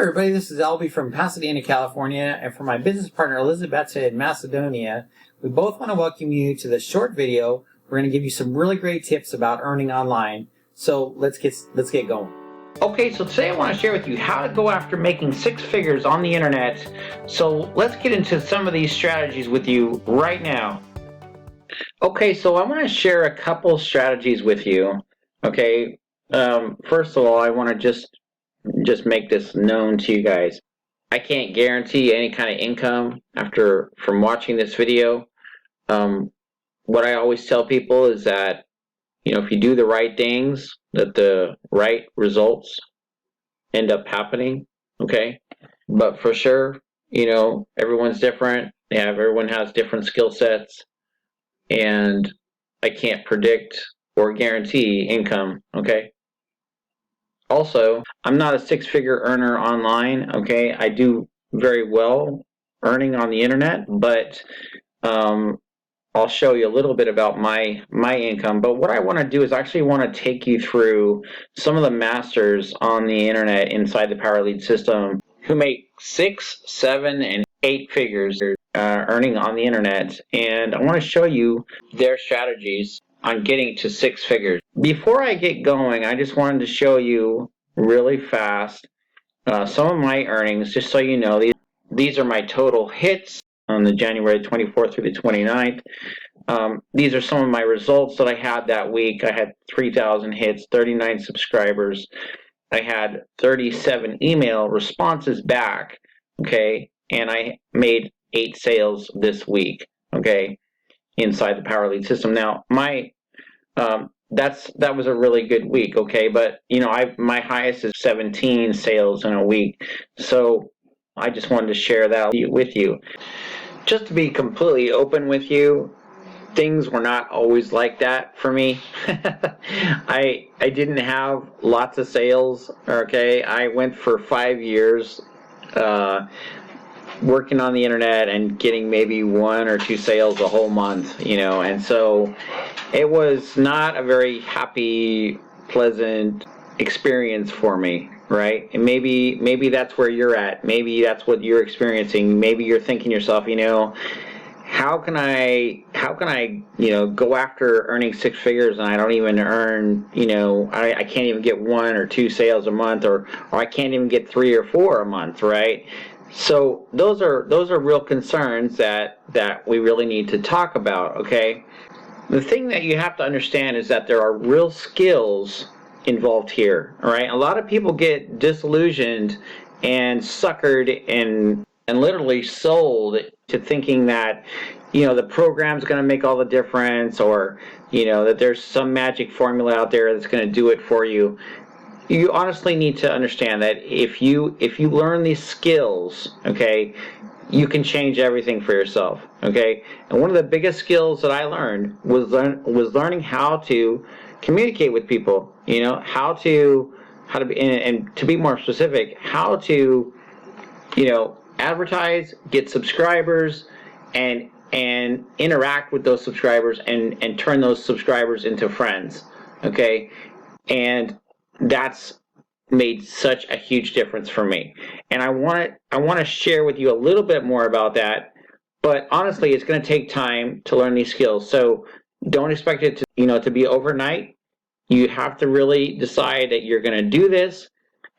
everybody, this is Albie from Pasadena, California, and for my business partner Elizabeth in Macedonia, we both want to welcome you to this short video. We're going to give you some really great tips about earning online. So let's get going. Okay, so today I want to share with you how to go after making six figures on the internet. So let's get into some of these strategies with you right now. Okay, so I want to share a couple strategies with you. Okay, first of all, I want to just make this known to you guys. I can't guarantee any kind of income from watching this video. What I always tell people is that, if you do the right things, that the right results end up happening. Okay, but for sure, everyone's different. Everyone has different skill sets, and I can't predict or guarantee income. Okay. Also, I'm not a six-figure earner online, okay? I do very well earning on the internet, but I'll show you a little bit about my income. But what I want to do is actually want to take you through some of the masters on the internet inside the Power Lead system who make 6, 7, and 8 figures earning on the internet. And I want to show you their strategies on getting to 6 figures. Before I get going, I just wanted to show you really fast some of my earnings, just so you know. These are my total hits on the January 24th through the 29th. These are some of my results that I had that week. I had 3,000 hits, 39 subscribers. I had 37 email responses back, okay, and I made 8 sales this week, okay, inside the Power Lead system. Now, that was a really good week, okay, but my highest is 17 sales in a week. So I just wanted to share that with you. Just to be completely open with you, things were not always like that for me. I didn't have lots of sales, okay? I went for 5 years working on the internet and getting maybe 1 or 2 sales a whole month, and so it was not a very happy, pleasant experience for me, right? And maybe that's where you're at. Maybe that's what you're experiencing. Maybe you're thinking to yourself, how can I go after earning 6 figures and I don't even earn, I can't even get 1 or 2 sales a month, or I can't even get 3 or 4 a month, right? So those are real concerns that we really need to talk about, okay? The thing that you have to understand is that there are real skills involved here, all right? A lot of people get disillusioned and suckered and literally sold to thinking that, the program's going to make all the difference, or, that there's some magic formula out there that's going to do it for you. You honestly need to understand that if you learn these skills, okay, you can change everything for yourself, okay? And one of the biggest skills that I learned was learning how to communicate with people, how to be, and to be more specific, how to, advertise, get subscribers, and interact with those subscribers and turn those subscribers into friends, okay? And that's made such a huge difference for me, and I want to share with you a little bit more about that. But honestly, it's going to take time to learn these skills, so don't expect it to to be overnight. You have to really decide that you're going to do this.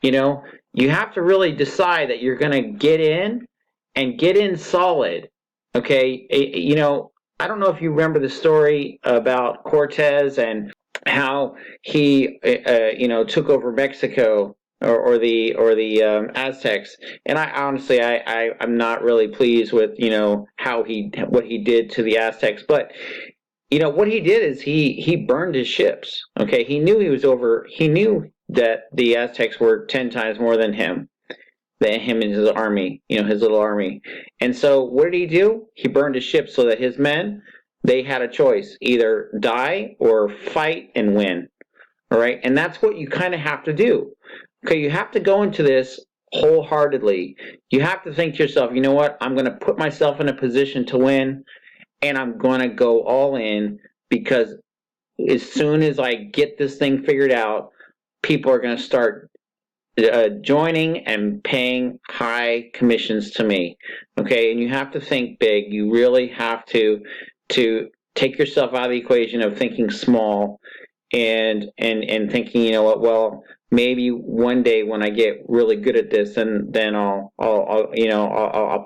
You have to really decide that you're going to get in solid, okay? I don't know if you remember the story about Cortez and how he took over Mexico or the Aztecs. And I honestly I'm not really pleased with what he did to the Aztecs. But what he did is he burned his ships. Okay, he knew he knew that the Aztecs were 10 times more than him and his army, his little army. And so what did he do? He burned his ships so that his men, they had a choice, either die or fight and win. All right, and that's what you kind of have to do. Okay, you have to go into this wholeheartedly. You have to think to yourself, what? I'm going to put myself in a position to win, and I'm going to go all in, because as soon as I get this thing figured out, people are going to start joining and paying high commissions to me. Okay, and you have to think big. You really have to take yourself out of the equation of thinking small and thinking, you know what, well, maybe one day when I get really good at this, then I'll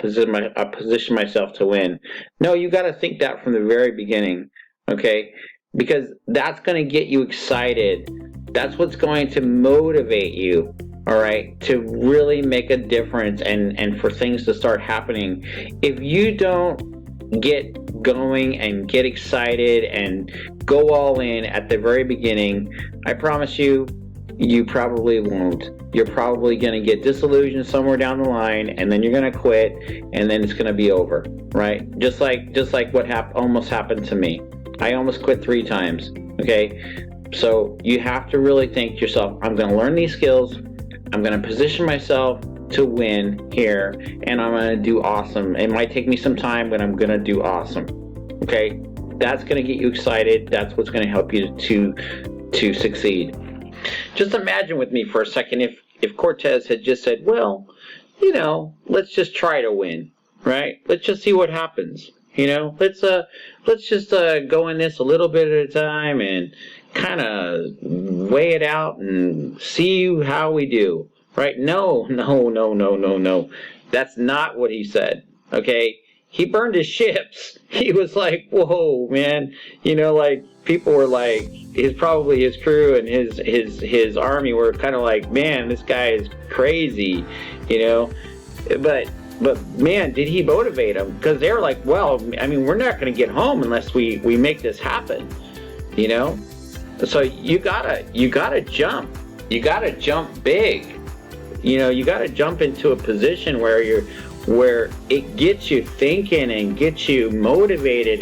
position myself to win. No, you got to think that from the very beginning, okay? Because that's going to get you excited. That's what's going to motivate you, all right, to really make a difference and for things to start happening. If you don't get going and get excited and go all in at the very beginning, I promise you, you probably won't. You're probably going to get disillusioned somewhere down the line, and then you're going to quit, and then it's going to be over, right? Just like what almost happened to me. I almost quit 3 times, okay? So you have to really think to yourself, I'm going to learn these skills, I'm going to position myself to win here, and I'm going to do awesome. It might take me some time, but I'm going to do awesome, okay? That's going to get you excited. That's what's going to help you to succeed. Just imagine with me for a second if Cortez had just said, well, you know, let's just try to win, right? Let's just see what happens. You know, let's just go in this a little bit at a time and kind of weigh it out and see how we do, right? No. That's not what he said, okay? He burned his ships. He was like, whoa, man. You know, like, people were like, probably his crew and his army were kind of like, man, this guy is crazy, you know? But man, did he motivate them? Because they were like, well, I mean, we're not going to get home unless we make this happen, you know? So you gotta jump. You gotta jump big. You know, you gotta jump into a position where it gets you thinking and gets you motivated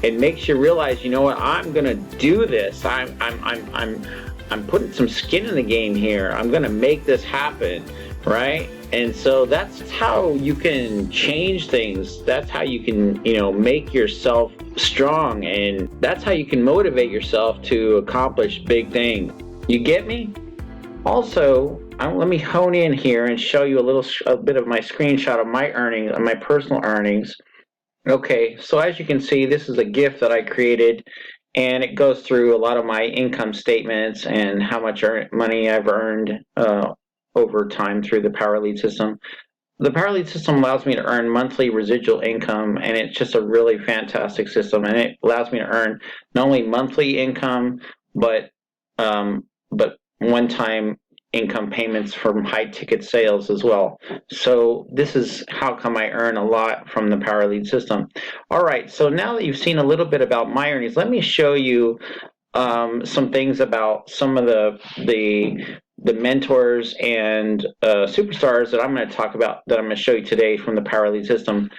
and makes you realize, you know what, I'm gonna do this. I'm putting some skin in the game here. I'm gonna make this happen, right? And so that's how you can change things. That's how you can, you know, make yourself strong, and that's how you can motivate yourself to accomplish big things. You get me? Also, let me hone in here and show you a bit of my screenshot of my earnings, of my personal earnings. Okay, so as you can see, this is a GIF that I created, and it goes through a lot of my income statements and how much money I've earned over time through the Power Lead system. The Power Lead system allows me to earn monthly residual income, and it's just a really fantastic system. And it allows me to earn not only monthly income, but one-time income payments from high-ticket sales as well. So this is how come I earn a lot from the Power Lead system. All right, so now that you've seen a little bit about my earnings, let me show you some things about some of the mentors and superstars that I'm going to talk about, that I'm going to show you today from the Power Lead system.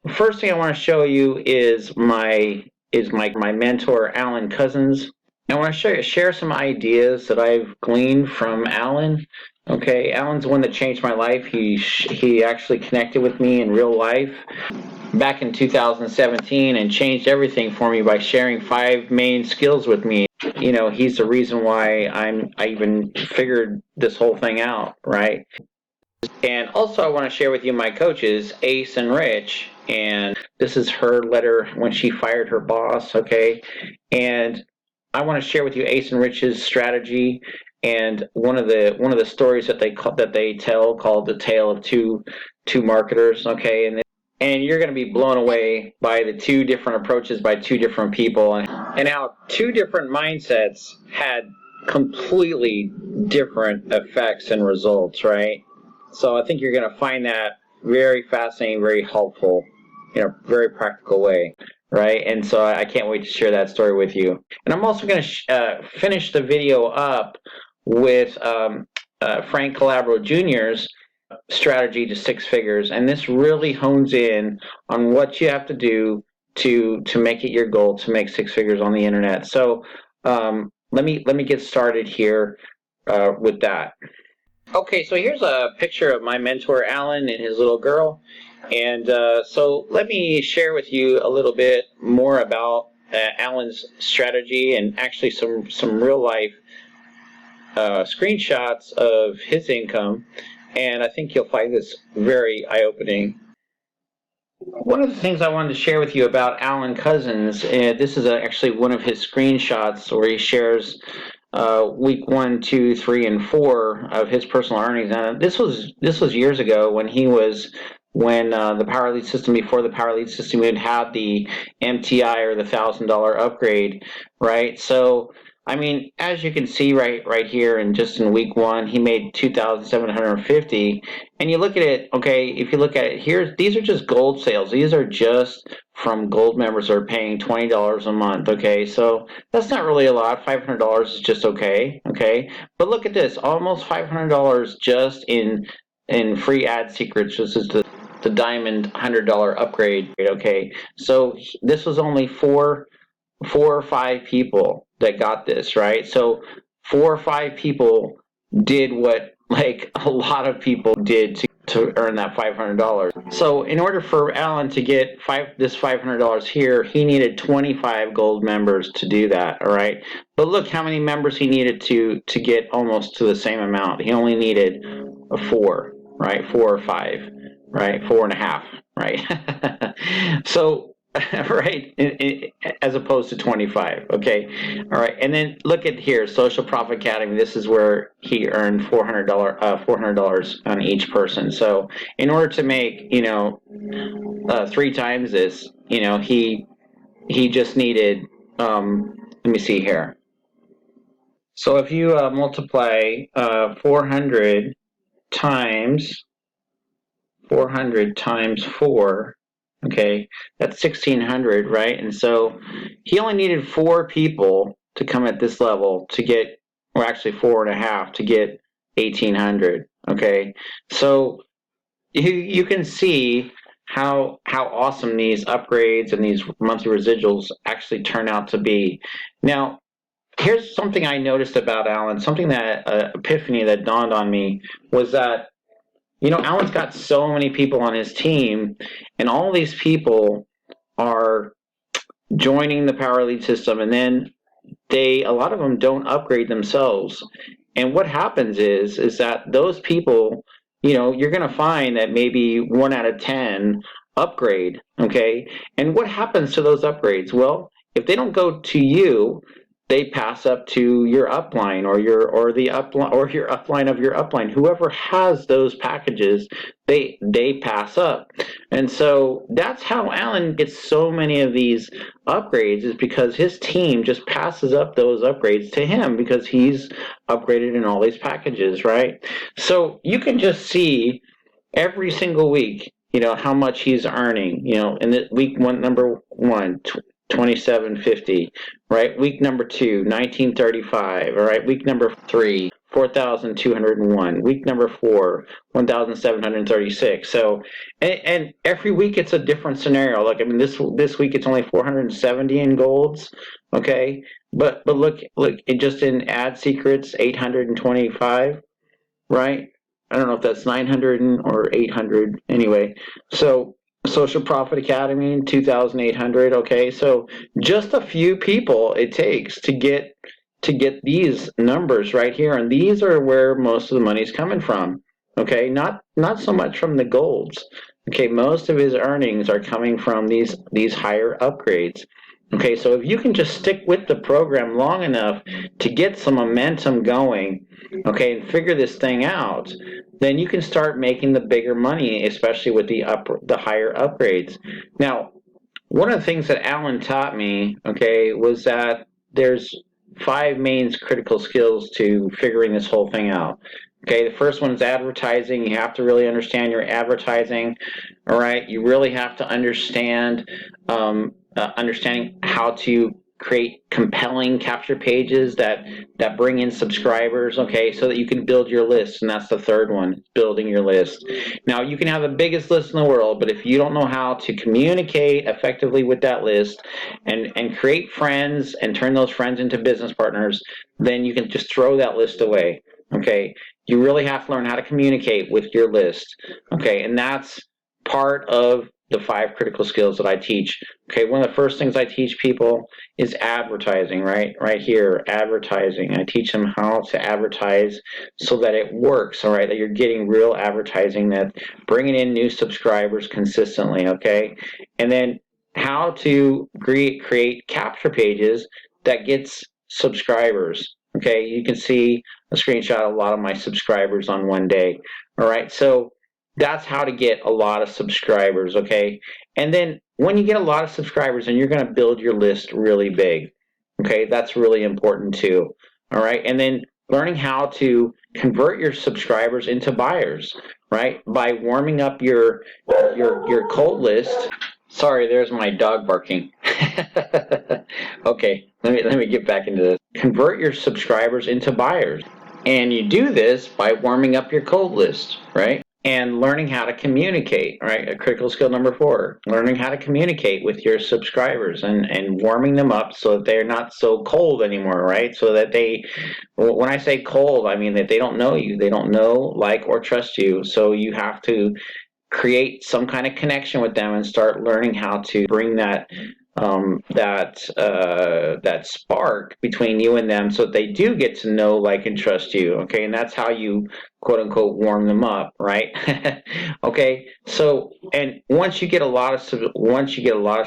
First thing I want to show you is my mentor, Alan Cousins. I want to share some ideas that I've gleaned from Alan. Okay, Alan's the one that changed my life. He actually connected with me in real life back in 2017 and changed everything for me by sharing 5 main skills with me. You know, he's the reason why I even figured this whole thing out, right? And also I want to share with you my coaches, Ace and Rich, and this is her letter when she fired her boss, okay? And I want to share with you Ace and Rich's strategy and one of the stories that they tell, called the tale of two marketers, okay? And you're going to be blown away by the 2 different approaches by 2 different people, and how 2 different mindsets had completely different effects and results, right? So I think you're going to find that very fascinating, very helpful, in a very practical way, right? And so I can't wait to share that story with you. And I'm also going to finish the video up with Frank Calabro Jr.'s strategy to 6 figures, and this really hones in on what you have to do to make it your goal to make 6 figures on the internet. So let me get started here with that. Okay, so here's a picture of my mentor Alan and his little girl, and so let me share with you a little bit more about Alan's strategy, and actually some real life screenshots of his income, and I think you'll find this very eye-opening. One of the things I wanted to share with you about Alan Couzens, this is actually one of his screenshots where he shares week 1, 2, 3, and 4 of his personal earnings. And this was years ago when the power lead system, before the power lead system, would have the MTI, or the $1,000 upgrade, right? So I mean, as you can see right here, and just in week 1, he made 2,750. And you look at it, okay, if you look at it here, these are just gold sales. These are just from gold members who are paying $20 a month, okay? So that's not really a lot. $500 is just okay, okay? But look at this, almost $500 just in free ad secrets. This is the diamond $100 upgrade, okay? So this was only four or five people that got this, right? So 4 or 5 people did what like a lot of people did to earn that $500. So in order for Alan to get this $500 here, he needed 25 gold members to do that, all right? But look how many members he needed to get almost to the same amount. He only needed 4, right? 4 or 5, right? 4.5, right? So right, as opposed to 25, okay? All right, and then look at here, Social Profit Academy. This is where he earned $400 on each person. So in order to make 3 times this, he just needed let me see here. So if you multiply 400 times 4, okay, that's 1,600, right? And so he only needed 4 people to come at this level to get, or actually 4.5 to get 1,800, okay? So you can see how awesome these upgrades and these monthly residuals actually turn out to be. Now, here's something I noticed about Alan, something that epiphany that dawned on me was that Alan's got so many people on his team, and all these people are joining the power lead system, and then a lot of them don't upgrade themselves. And what happens is that those people, you're going to find that maybe 1 out of 10 upgrade, okay? And what happens to those upgrades? Well, if they don't go to you, they pass up to your upline, or your upline of your upline. Whoever has those packages, they pass up. And so that's how Alan gets so many of these upgrades, is because his team just passes up those upgrades to him because he's upgraded in all these packages, right? So you can just see every single week, how much he's earning, in the week number 1, 2750, right? Week number 2, 1935, all right? Week number 3, 4,201. Week number 4, 1,736. So, and every week it's a different scenario. Like, I mean, this week it's only 470 in golds, okay? But look, it just in ad secrets, 825, right? I don't know if that's 900 or 800. Anyway, so Social Profit Academy, 2,800. Okay, so just a few people it takes to get these numbers right here, and these are where most of the money is coming from. Okay, not so much from the golds. Okay, most of his earnings are coming from these higher upgrades. Okay, so if you can just stick with the program long enough to get some momentum going, okay, and figure this thing out, then you can start making the bigger money, especially with the higher upgrades. Now, one of the things that Alan taught me, okay, was that there's 5 main critical skills to figuring this whole thing out. Okay, the first one is advertising. You have to really understand your advertising. All right, you really have to understand understanding how to create compelling capture pages that bring in subscribers, okay, so that you can build your list. And that's the third one, building your list. Now, you can have the biggest list in the world, but if you don't know how to communicate effectively with that list and create friends and turn those friends into business partners, then you can just throw that list away, okay? You really have to learn how to communicate with your list, okay? And that's part of the 5 critical skills that I teach. Okay, one of the first things I teach people is advertising, right? Right here, advertising. I teach them how to advertise so that it works, all right? That you're getting real advertising, that bringing in new subscribers consistently, okay? And then how to create capture pages that gets subscribers. Okay, you can see a screenshot of a lot of my subscribers on one day. All right, so that's how to get a lot of subscribers. Okay, and then when you get a lot of subscribers, and you're going to build your list really big. Okay, that's really important too. All right, and then learning how to convert your subscribers into buyers, right? By warming up your cold list. Sorry, there's my dog barking. Okay, let me get back into this. Convert your subscribers into buyers. And you do this by warming up your cold list, right? And learning how to communicate, right? A critical skill number 4, learning how to communicate with your subscribers and warming them up so that they're not so cold anymore, right? So that when I say cold, I mean that they don't know you. They don't know, like, or trust you. So you have to create some kind of connection with them and start learning how to bring that that spark between you and them, so that they do get to know, like, and trust you. Okay, and that's how you quote unquote warm them up, right? Okay, so and once you get a lot of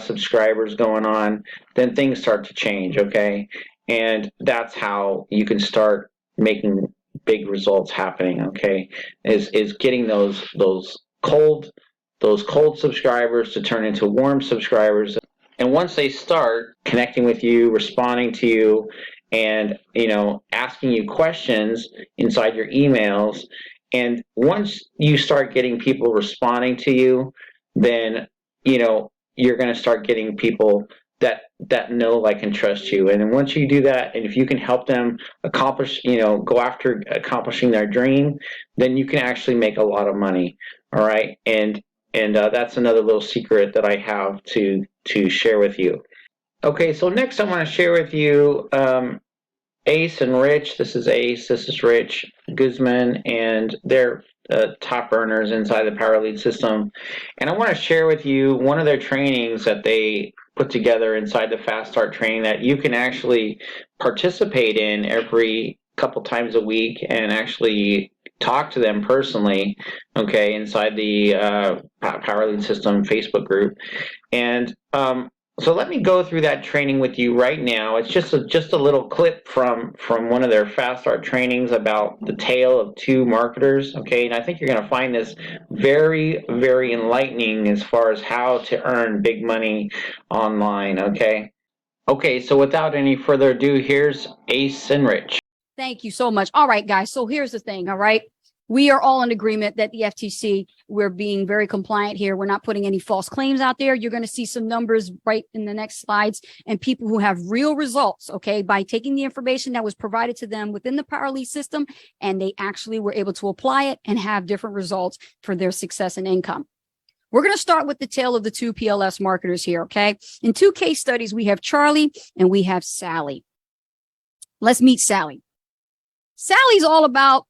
subscribers going on, then things start to change. Okay, and that's how you can start making big results happening. Okay, is getting those cold subscribers to turn into warm subscribers. And once they start connecting with you, responding to you, and asking you questions inside your emails, and once you start getting people responding to you, then you're going to start getting people that know, like, and trust you. And then once you do that, and if you can help them accomplish, go after accomplishing their dream, then you can actually make a lot of money. All right, and that's another little secret that I have to share with you. Okay, so next I want to share with you Ace and Rich. This is Ace, this is Rich Guzman, and they're top earners inside the Power Lead system. And I want to share with you one of their trainings that they put together inside the Fast Start training that you can actually participate in every couple times a week and actually talk to them personally, okay, inside the Power Lead System Facebook group. And so let me go through that training with you right now. It's just a little clip from one of their Fast Start trainings about the tale of 2 marketers, okay? And I think you're going to find this very, very enlightening as far as how to earn big money online, okay? Okay, so without any further ado, here's Ace and Rich. Thank you so much. All right, guys. So here's the thing. All right. We are all in agreement that the FTC, we're being very compliant here. We're not putting any false claims out there. You're going to see some numbers right in the next slides, and people who have real results, okay, by taking the information that was provided to them within the Power Lead system, and they actually were able to apply it and have different results for their success and income. We're going to start with the tale of the 2 PLS marketers here, okay? In 2 case studies, we have Charlie and we have Sally. Let's meet Sally. Sally's all about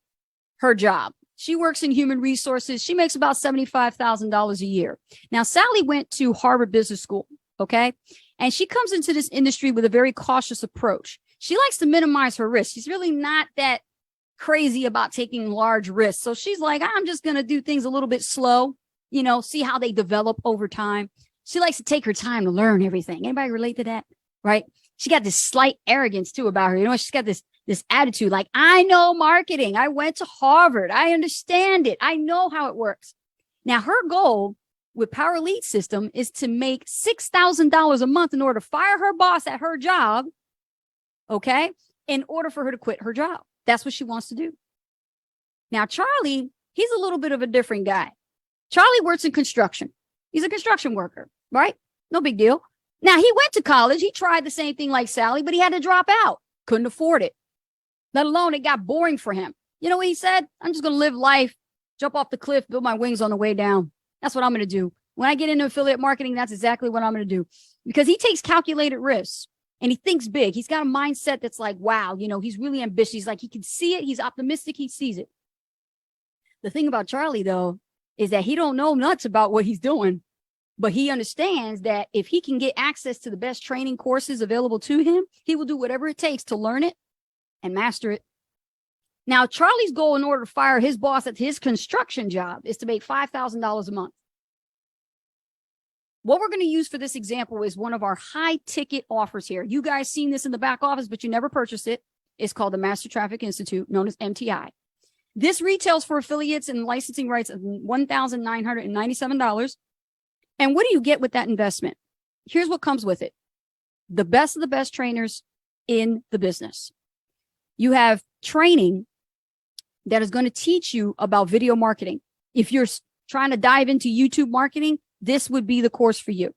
her job. She works in human resources. She makes about $75,000 a year. Now, Sally went to Harvard Business School, okay? And she comes into this industry with a very cautious approach. She likes to minimize her risk. She's really not that crazy about taking large risks. So she's like, I'm just going to do things a little bit slow, see how they develop over time. She likes to take her time to learn everything. Anybody relate to that? Right? She got this slight arrogance too about her. She's got this attitude like, I know marketing. I went to Harvard. I understand it. I know how it works. Now, her goal with Power Lead System is to make $6,000 a month in order to fire her boss at her job, okay, in order for her to quit her job. That's what she wants to do. Now, Charlie, he's a little bit of a different guy. Charlie works in construction. He's a construction worker, right? No big deal. Now, he went to college. He tried the same thing like Sally, but he had to drop out. Couldn't afford it. Let alone it got boring for him. You know what he said? I'm just going to live life, jump off the cliff, build my wings on the way down. That's what I'm going to do. When I get into affiliate marketing, that's exactly what I'm going to do, because he takes calculated risks and he thinks big. He's got a mindset that's like, wow, he's really ambitious. He's like, he can see it. He's optimistic. He sees it. The thing about Charlie, though, is that he don't know nuts about what he's doing. But he understands that if he can get access to the best training courses available to him, he will do whatever it takes to learn it and master it. Now, Charlie's goal in order to fire his boss at his construction job is to make $5,000 a month. What we're going to use for this example is one of our high ticket offers here. You guys seen this in the back office, but you never purchased it. It's called the Master Traffic Institute, known as MTI. This retails for affiliates and licensing rights of $1,997. And what do you get with that investment? Here's what comes with it. The best of the best trainers in the business. You have training that is going to teach you about video marketing. If you're trying to dive into YouTube marketing, this would be the course for you.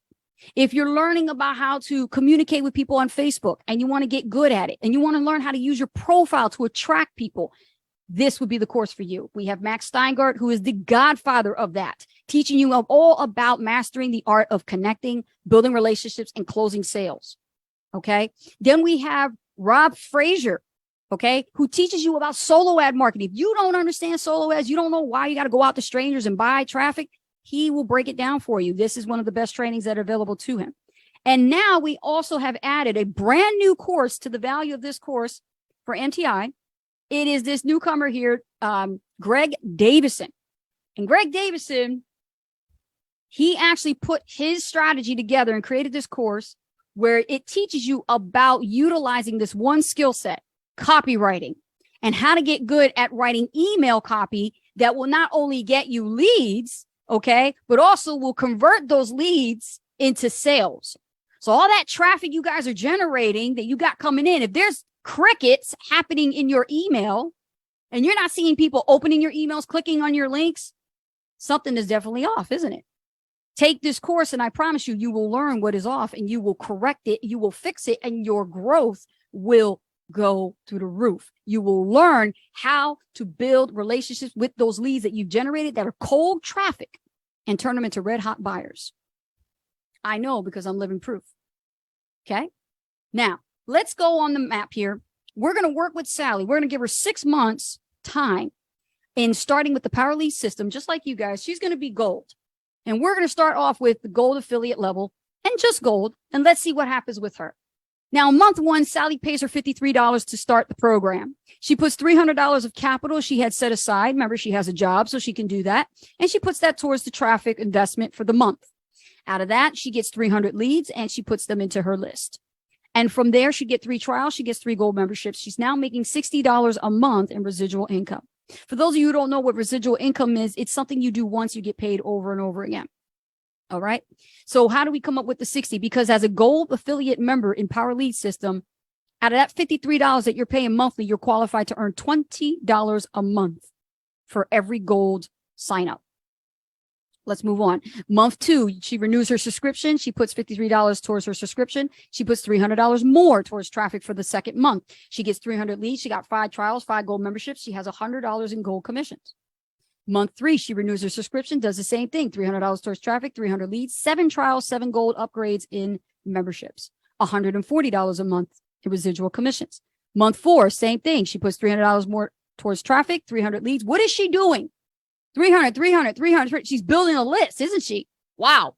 If you're learning about how to communicate with people on Facebook and you want to get good at it and you want to learn how to use your profile to attract people, this would be the course for you. We have Max Steingart, who is the godfather of that, teaching you all about mastering the art of connecting, building relationships, and closing sales. Okay. Then we have Rob Frazier, okay, who teaches you about solo ad marketing. If you don't understand solo ads, you don't know why you got to go out to strangers and buy traffic, he will break it down for you. This is one of the best trainings that are available to him. And now we also have added a brand new course to the value of this course for MTI. It is this newcomer here, Greg Davison. And Greg Davison, he actually put his strategy together and created this course where it teaches you about utilizing this one skill set, copywriting, and how to get good at writing email copy that will not only get you leads, okay, but also will convert those leads into sales. So all that traffic you guys are generating that you got coming in, if there's crickets happening in your email and you're not seeing people opening your emails, clicking on your links, something is definitely off, isn't it? Take this course and I promise you, you will learn what is off and you will correct it. You will fix it and your growth will go through the roof. You will learn how to build relationships with those leads that you've generated that are cold traffic and turn them into red hot buyers. I know because I'm living proof. Okay. Now let's go on the map here. We're going to work with Sally. We're going to give her 6 months time in starting with the Power Lead system, just like you guys. She's going to be gold. And we're going to start off with the gold affiliate level and just gold. And let's see what happens with her. Now, month one, Sally pays her $53 to start the program. She puts $300 of capital she had set aside. Remember, she has a job, so she can do that. And she puts that towards the traffic investment for the month. Out of that, she gets 300 leads and she puts them into her list. And from there, she gets 3 trials. She gets 3 gold memberships. She's now making $60 a month in residual income. For those of you who don't know what residual income is, it's something you do once, you get paid over and over again. All right. So how do we come up with the 60? Because as a gold affiliate member in Power Lead system, out of that $53 that you're paying monthly, you're qualified to earn $20 a month for every gold sign up. Let's move on. Month 2, she renews her subscription. She puts $53 towards her subscription. She puts $300 more towards traffic for the second month. She gets 300 leads. She got 5 trials, 5 gold memberships. She has $100 in gold commissions. Month 3, she renews her subscription, does the same thing, $300 towards traffic, 300 leads, 7 trials, 7 gold upgrades in memberships, $140 a month in residual commissions. Month 4, same thing. She puts $300 more towards traffic, 300 leads. What is she doing? 300. She's building a list, isn't she? Wow.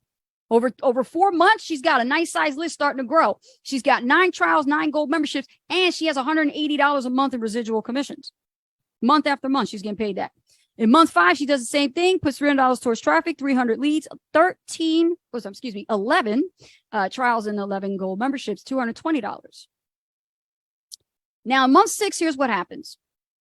Over 4 months, she's got a nice size list starting to grow. She's got 9 trials, 9 gold memberships, and she has $180 a month in residual commissions. Month after month, she's getting paid that. In month 5, she does the same thing, puts $300 towards traffic, 300 leads, 11 trials and 11 gold memberships, $220. Now, in month 6, here's what happens.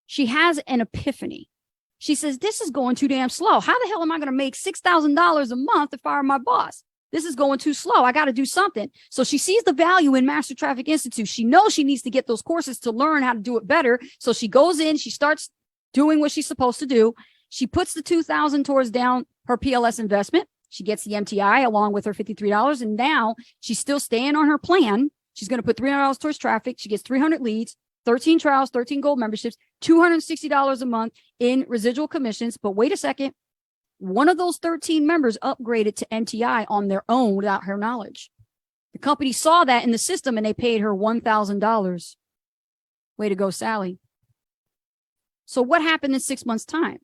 She has an epiphany. She says, this is going too damn slow. How the hell am I going to make $6,000 a month to fire my boss? This is going too slow. I got to do something. So she sees the value in Master Traffic Institute. She knows she needs to get those courses to learn how to do it better. So she goes in, she starts doing what she's supposed to do. She puts the $2,000 towards down her PLS investment. She gets the MTI along with her $53. And now she's still staying on her plan. She's going to put $300 towards traffic. She gets 300 leads, 13 trials, 13 gold memberships, $260 a month in residual commissions. But wait a second. One of those 13 members upgraded to MTI on their own without her knowledge. The company saw that in the system and they paid her $1,000. Way to go, Sally. So what happened in 6 months' time?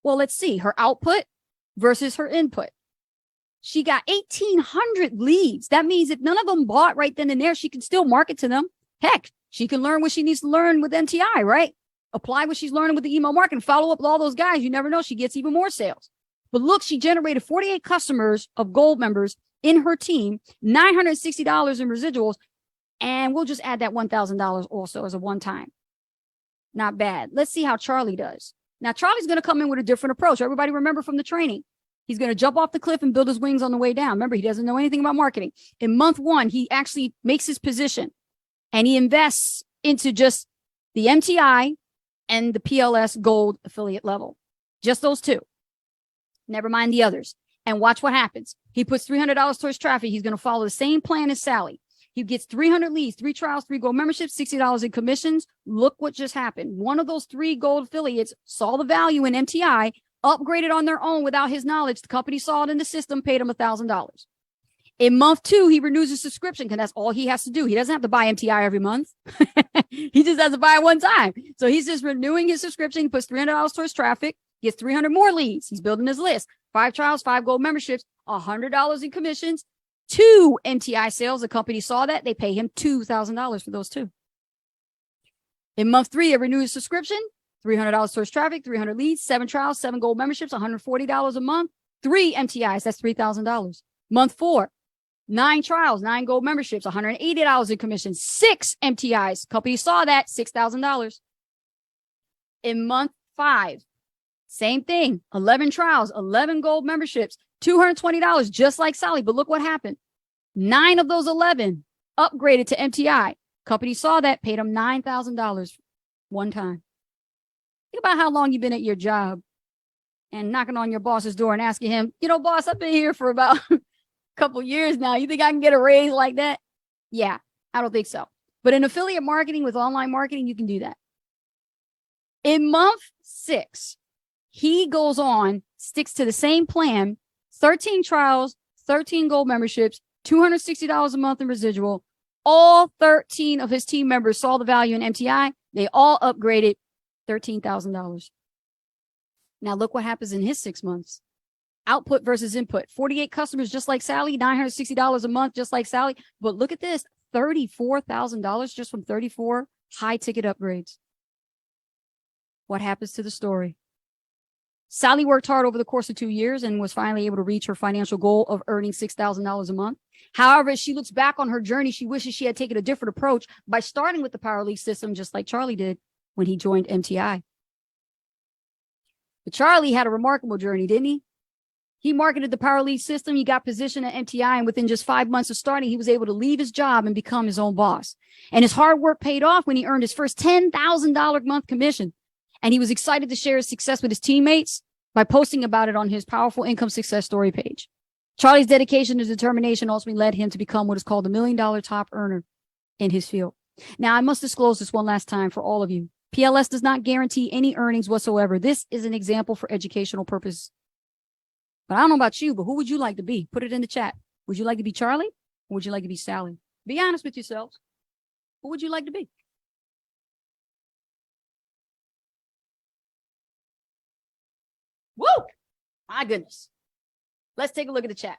Well, let's see her output versus her input. She got 1,800 leads. That means if none of them bought right then and there, she can still market to them. Heck, she can learn what she needs to learn with MTI, right? Apply what she's learning with the email marketing, follow up with all those guys. You never know, she gets even more sales. But look, she generated 48 customers of gold members in her team, $960 in residuals, and we'll just add that $1,000 also as a one-time. Not bad. Let's see how Charlie does. Now, Charlie's going to come in with a different approach. Everybody remember from the training, he's going to jump off the cliff and build his wings on the way down. Remember, he doesn't know anything about marketing. In month 1, he actually makes his position and he invests into just the MTI and the PLS gold affiliate level. Just those two. Never mind the others. And watch what happens. He puts $300 towards traffic. He's going to follow the same plan as Sally. He gets 300 leads, 3 trials, 3 gold memberships, $60 in commissions. Look what just happened. One of those 3 gold affiliates saw the value in MTI, upgraded on their own without his knowledge. The company saw it in the system, paid him $1,000. In month 2, he renews his subscription because that's all he has to do. He doesn't have to buy MTI every month. He just has to buy it one time. So he's just renewing his subscription. He puts $300 towards traffic, gets 300 more leads. He's building his list. 5 trials, 5 gold memberships, $100 in commissions, 2 MTI sales. The company saw that. They pay him $2,000 for those 2. In month 3, they renew his subscription, $300 towards traffic, 300 leads, 7 trials, 7 gold memberships, $140 a month, 3 MTIs. That's $3,000. Month 4, 9 trials, 9 gold memberships, $180 in commissions, 6 MTIs. Company saw that, $6,000. In month 5, same thing, 11 trials, 11 gold memberships, $220, just like Sally. But look what happened. 9 of those 11 upgraded to MTI. Company saw that, paid them $9,000 one time. Think about how long you've been at your job and knocking on your boss's door and asking him, boss, I've been here for about a couple years now. You think I can get a raise like that? Yeah, I don't think so. But in affiliate marketing with online marketing, you can do that. In month 6, he goes on, sticks to the same plan, 13 trials, 13 gold memberships, $260 a month in residual. All 13 of his team members saw the value in MTI. They all upgraded, $13,000. Now look what happens in his 6 months. Output versus input. 48 customers just like Sally, $960 a month just like Sally. But look at this, $34,000 just from 34 high-ticket upgrades. What happens to the story? Sally worked hard over the course of 2 years and was finally able to reach her financial goal of earning $6,000 a month. However, as she looks back on her journey, she wishes she had taken a different approach by starting with the Power League system, just like Charlie did when he joined MTI. But Charlie had a remarkable journey, didn't he? He marketed the Power League system. He got positioned at MTI, and within just 5 months of starting, he was able to leave his job and become his own boss. And his hard work paid off when he earned his first $10,000 a month commission. And he was excited to share his success with his teammates by posting about it on his Powerful Income Success Story page. Charlie's dedication and determination ultimately led him to become what is called the $1 million top earner in his field. Now, I must disclose this one last time for all of you. PLS does not guarantee any earnings whatsoever. This is an example for educational purpose. But I don't know about you, but who would you like to be? Put it in the chat. Would you like to be Charlie or would you like to be Sally? Be honest with yourselves. Who would you like to be? Woo! My goodness. Let's take a look at the chat.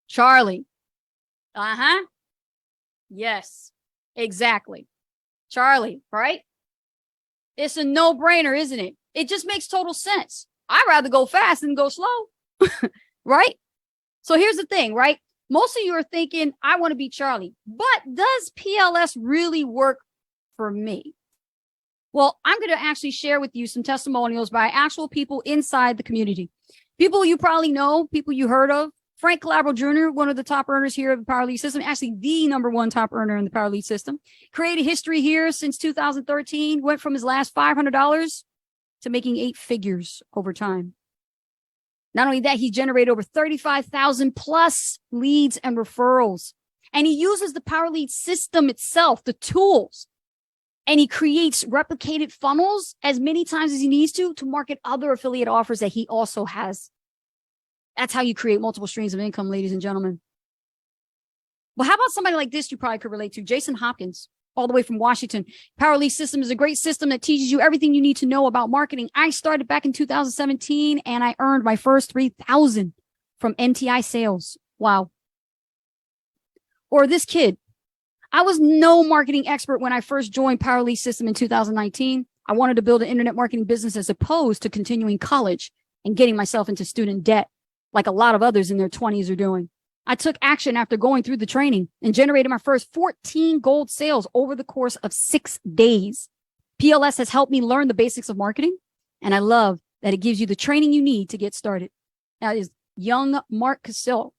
Charlie. Uh-huh. Yes, exactly. Charlie, right? It's a no-brainer, isn't it? It just makes total sense. I'd rather go fast than go slow, right? So here's the thing, right? Most of you are thinking, I want to be Charlie, but does PLS really work for me? Well, I'm going to actually share with you some testimonials by actual people inside the community. People you probably know, people you heard of. Frank Calabro Jr., one of the top earners here of the Power Lead system, actually the #1 top earner in the Power Lead system. Created history here since 2013, went from his last $500 to making 8 figures over time. Not only that, he generated over 35,000 plus leads and referrals. And he uses the Power Lead system itself, the tools. And he creates replicated funnels as many times as he needs to market other affiliate offers that he also has. That's how you create multiple streams of income, ladies and gentlemen. Well, how about somebody like this you probably could relate to? Jason Hopkins. all the way from Washington. Power Lead System is a great system that teaches you everything you need to know about marketing. I started back in 2017 and I earned my first 3,000 from NTI sales. Wow. Or this kid. I was no marketing expert when I first joined Power Lead System in 2019. I wanted to build an internet marketing business as opposed to continuing college and getting myself into student debt like a lot of others in their 20s are doing. I took action after going through the training and generated my first 14 gold sales over the course of 6 days. PLS has helped me learn the basics of marketing, and I love that it gives you the training you need to get started. That is young Mark Casillo.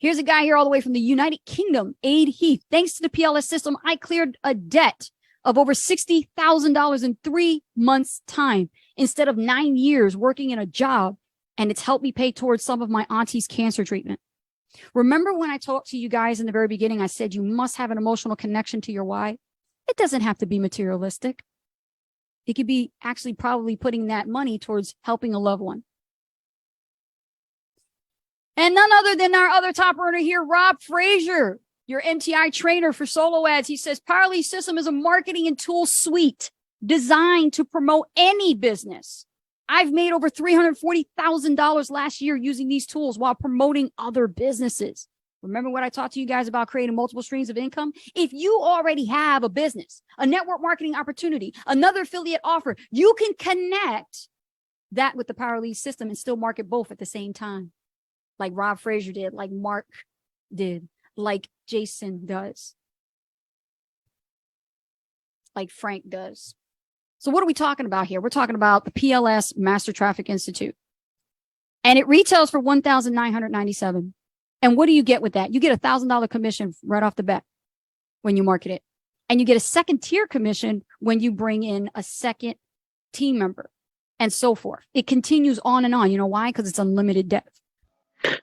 Here's a guy here all the way from the United Kingdom, Aid Heath. Thanks to the PLS system, I cleared a debt of over $60,000 in 3 months' time instead of 9 years working in a job, and it's helped me pay towards some of my auntie's cancer treatment. Remember when I talked to you guys in the very beginning, I said you must have an emotional connection to your why? It doesn't have to be materialistic. It could be actually probably putting that money towards helping a loved one. And none other than our other top earner here, Rob Frazier, your MTI trainer for solo ads. He says, Power Lead System is a marketing and tool suite designed to promote any business. I've made over $340,000 last year using these tools while promoting other businesses. Remember what I talked to you guys about creating multiple streams of income? If you already have a business, a network marketing opportunity, another affiliate offer, you can connect that with the Power Lead System and still market both at the same time. Like Rob Frazier did, like Mark did, like Jason does, like Frank does. So what are we talking about here? We're talking about the PLS Master Traffic Institute. And it retails for $1,997. And what do you get with that? You get a $1,000 commission right off the bat when you market it. And you get a second tier commission when you bring in a second team member and so forth. It continues on and on. You know why? Because it's unlimited depth.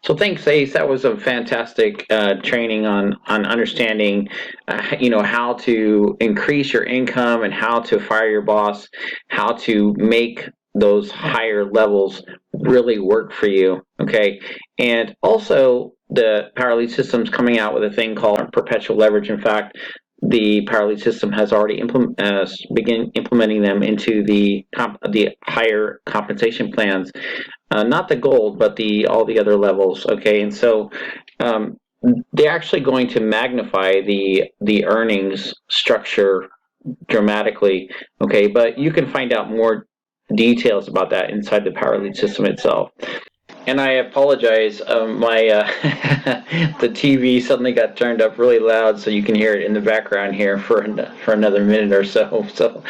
So thanks, Ace. That was a fantastic training on understanding, how to increase your income and how to fire your boss, how to make those higher levels really work for you. Okay, and also the Power Lead System's coming out with a thing called perpetual leverage. In fact, the Power Lead System has already begin implementing them into the higher compensation plans. Not the gold, but all the other levels. Okay, and so they're actually going to magnify the earnings structure dramatically. Okay, but you can find out more details about that inside the Power Lead System itself. And I apologize, my the TV suddenly got turned up really loud, so you can hear it in the background here for another minute or so. So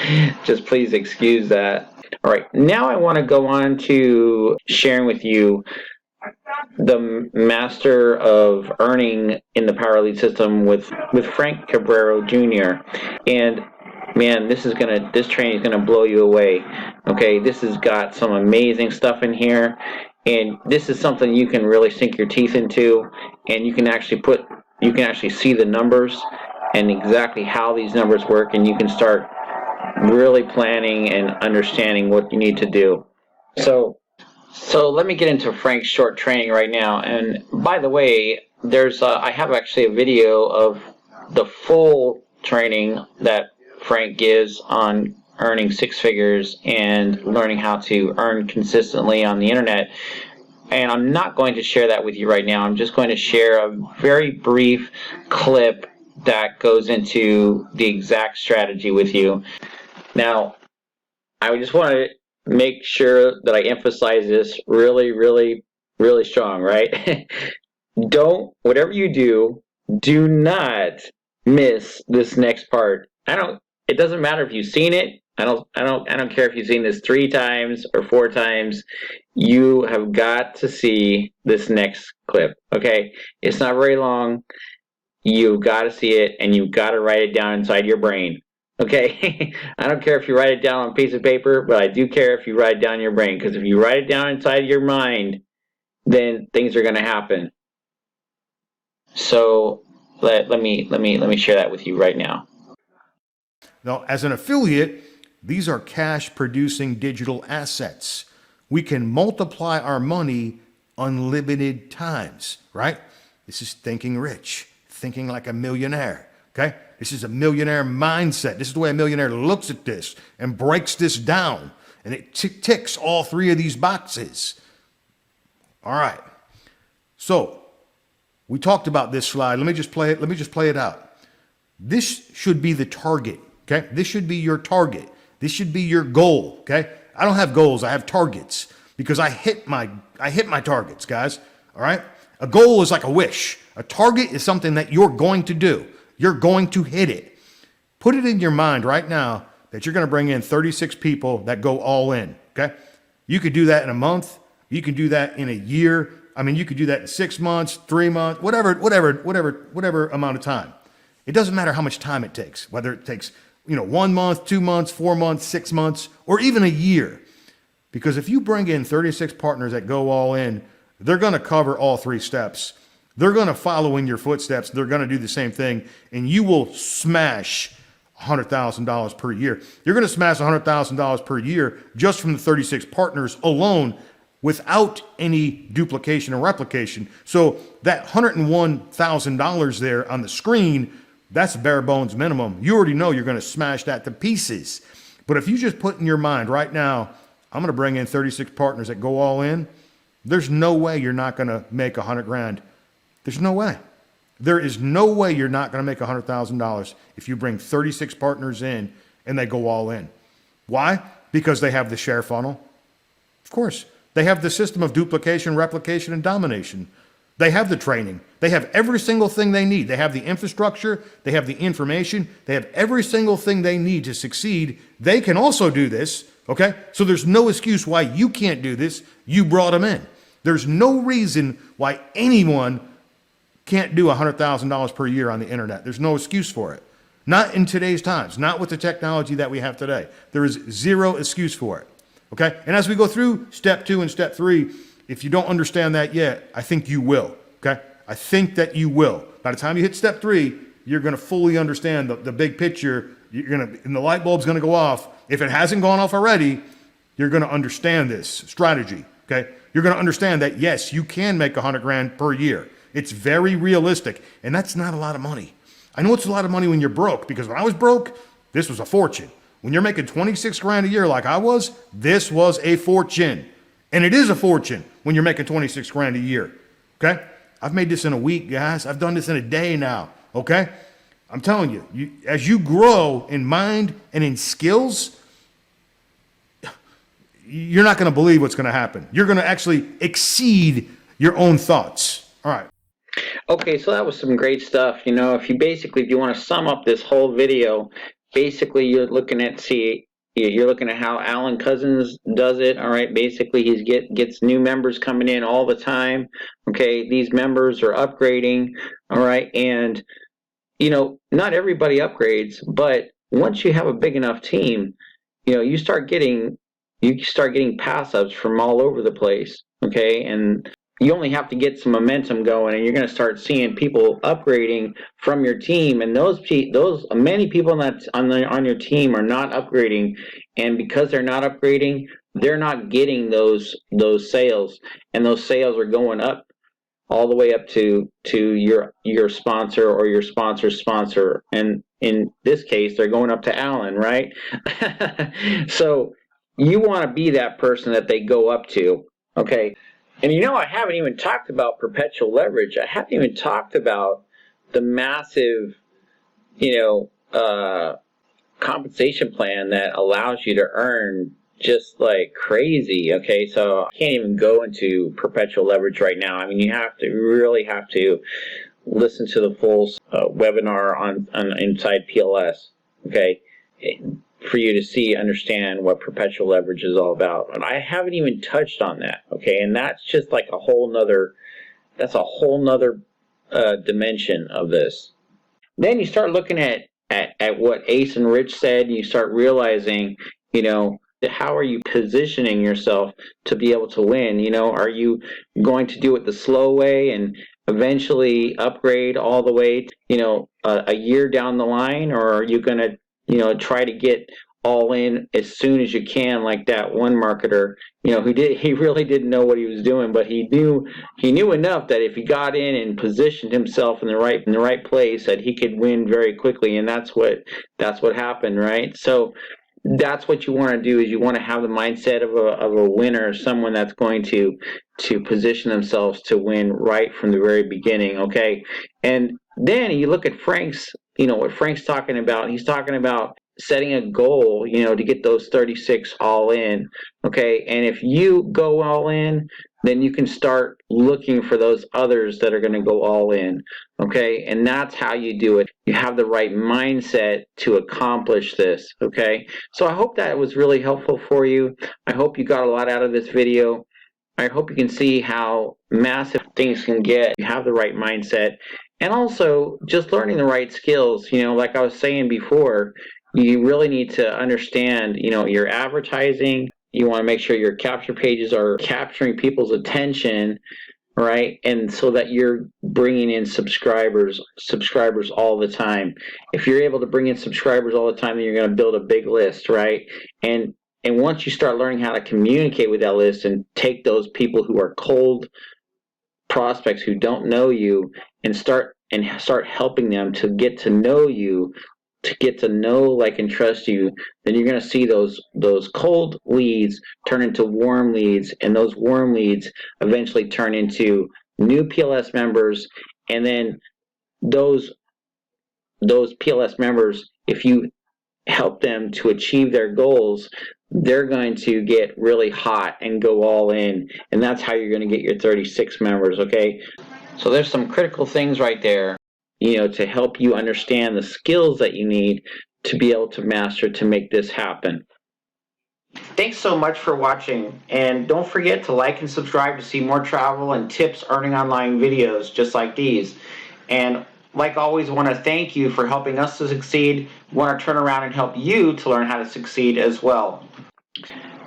just please excuse that. All right, now I want to go on to sharing with you the Master of Earning in the Power Lead System with Frank Cabrero Jr. And man, this training is gonna blow you away. Okay, this has got some amazing stuff in here, and this is something you can really sink your teeth into, and you can actually see the numbers and exactly how these numbers work, and you can start really planning and understanding what you need to do. So let me get into Frank's short training right now. And by the way, I have actually a video of the full training that Frank gives on earning six figures and learning how to earn consistently on the internet. And I'm not going to share that with you right now. I'm just going to share a very brief clip that goes into the exact strategy with you. Now, I just want to make sure that I emphasize this really, really, really strong, right? Whatever you do not miss this next part. It doesn't matter if you've seen it. I don't care if you've seen this 3 times or 4 times. You have got to see this next clip, okay? It's not very long. You've got to see it, and you've got to write it down inside your brain. Okay, I don't care if you write it down on a piece of paper, but I do care if you write it down in your brain, because if you write it down inside your mind, then things are going to happen. So let me share that with you right now. Now, as an affiliate, these are cash producing digital assets. We can multiply our money unlimited times, right? This is thinking rich, thinking like a millionaire, okay? This is a millionaire mindset. This is the way a millionaire looks at this and breaks this down. And it ticks all three of these boxes. All right. So we talked about this slide. Let me just play it out. This should be the target. Okay. This should be your target. This should be your goal. Okay. I don't have goals. I have targets because I hit my targets, guys. All right. A goal is like a wish. A target is something that you're going to do. You're going to hit it. Put it in your mind right now that you're going to bring in 36 people that go all in. Okay. You could do that in a month. You can do that in a year. I mean, you could do that in 6 months, 3 months, whatever amount of time. It doesn't matter how much time it takes, whether it takes, 1 month, 2 months, 4 months, 6 months, or even a year. Because if you bring in 36 partners that go all in, they're going to cover all 3 steps. They're going to follow in your footsteps. They're going to do the same thing, and you will smash $100,000 per year. You're going to smash $100,000 per year just from the 36 partners alone without any duplication or replication. So that $101,000 there on the screen, that's bare bones minimum. You already know you're going to smash that to pieces. But if you just put in your mind right now, I'm going to bring in 36 partners that go all in, there's no way you're not going to make $100,000. There's no way. There is no way you're not going to make $100,000 if you bring 36 partners in and they go all in. Why? Because they have the share funnel. Of course. They have the system of duplication, replication, and domination. They have the training. They have every single thing they need. They have the infrastructure. They have the information. They have every single thing they need to succeed. They can also do this, okay? So there's no excuse why you can't do this. You brought them in. There's no reason why anyone can't do $100,000 per year on the internet. There's no excuse for it. Not in today's times, not with the technology that we have today. There is zero excuse for it. Okay? And as we go through step 2 and step 3, if you don't understand that yet, I think you will. Okay? I think that you will. By the time you hit step 3, you're going to fully understand the big picture. And the light bulb's going to go off. If it hasn't gone off already, you're going to understand this strategy. Okay? You're going to understand that, yes, you can make $100,000 per year. It's very realistic. And that's not a lot of money. I know it's a lot of money when you're broke, because when I was broke, this was a fortune. When you're making $26,000 a year like I was, this was a fortune. And it is a fortune when you're making $26,000 a year. Okay? I've made this in a week, guys. I've done this in a day now. Okay? I'm telling you, as you grow in mind and in skills, you're not going to believe what's going to happen. You're going to actually exceed your own thoughts. All right. Okay, so that was some great stuff. If you want to sum up this whole video, basically you're looking at how Alan Cousins does it. All right, basically he gets new members coming in all the time. Okay, these members are upgrading. All right, and not everybody upgrades, but once you have a big enough team, you start getting pass ups from all over the place. Okay, and you only have to get some momentum going, and you're going to start seeing people upgrading from your team. And those many people on your team are not upgrading, and because they're not upgrading, they're not getting those sales, and those sales are going up all the way up to your sponsor or your sponsor's sponsor, and in this case, they're going up to Alan, right? So you want to be that person that they go up to, okay? And I haven't even talked about perpetual leverage. I haven't even talked about the massive, compensation plan that allows you to earn just like crazy. Okay, so I can't even go into perpetual leverage right now. I mean, you really have to listen to the full webinar on inside PLS. Okay, for you to understand what perpetual leverage is all about. And I haven't even touched on that, okay? And that's just like a whole nother dimension of this. Then you start looking at what Ace and Rich said, and you start realizing, how are you positioning yourself to be able to win? Are you going to do it the slow way and eventually upgrade all the way, a year down the line, or are you going to try to get all in as soon as you can, like that one marketer, he really didn't know what he was doing, but he knew enough that if he got in and positioned himself in the right place, that he could win very quickly, and that's what happened, right? So that's what you want to do, is you want to have the mindset of a winner, someone that's going to position themselves to win right from the very beginning, okay? And then you look at Frank's, what Frank's talking about. He's talking about setting a goal, to get those 36 all in, okay? And if you go all in, then you can start looking for those others that are going to go all in, okay? And that's how you do it. You have the right mindset to accomplish this, okay? So I hope that was really helpful for you. I hope you got a lot out of this video. I hope you can see how massive things can get. You have the right mindset. And also, just learning the right skills, like I was saying before, you really need to understand, your advertising. You want to make sure your capture pages are capturing people's attention, right? And so that you're bringing in subscribers all the time. If you're able to bring in subscribers all the time, then you're going to build a big list, right? And once you start learning how to communicate with that list and take those people who are cold prospects who don't know you and start helping them to get to know you, to get to know, like, and trust you, then you're going to see those cold leads turn into warm leads, and those warm leads eventually turn into new PLS members, and then those PLS members, if you help them to achieve their goals, they're going to get really hot and go all in, and that's how you're going to get your 36 members, okay? So there's some critical things right there, to help you understand the skills that you need to be able to master to make this happen. Thanks so much for watching, and don't forget to like and subscribe to see more travel and tips earning online videos just like these. And like always, want to thank you for helping us to succeed. Want to turn around and help you to learn how to succeed as well.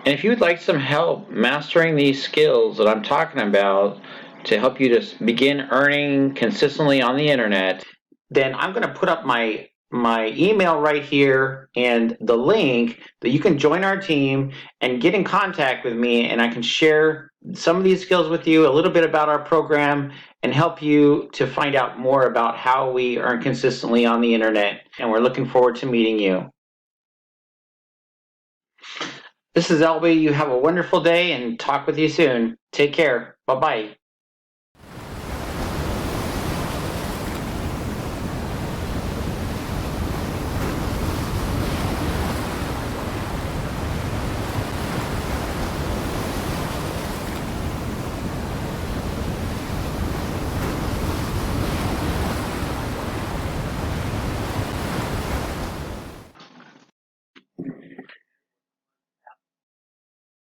And if you'd like some help mastering these skills that I'm talking about to help you to begin earning consistently on the internet, then I'm going to put up my email right here and the link that you can join our team and get in contact with me, and I can share some of these skills with you, a little bit about our program, and help you to find out more about how we earn consistently on the internet. And we're looking forward to meeting you. This is Albie. You have a wonderful day, and talk with you soon. Take care. Bye-bye.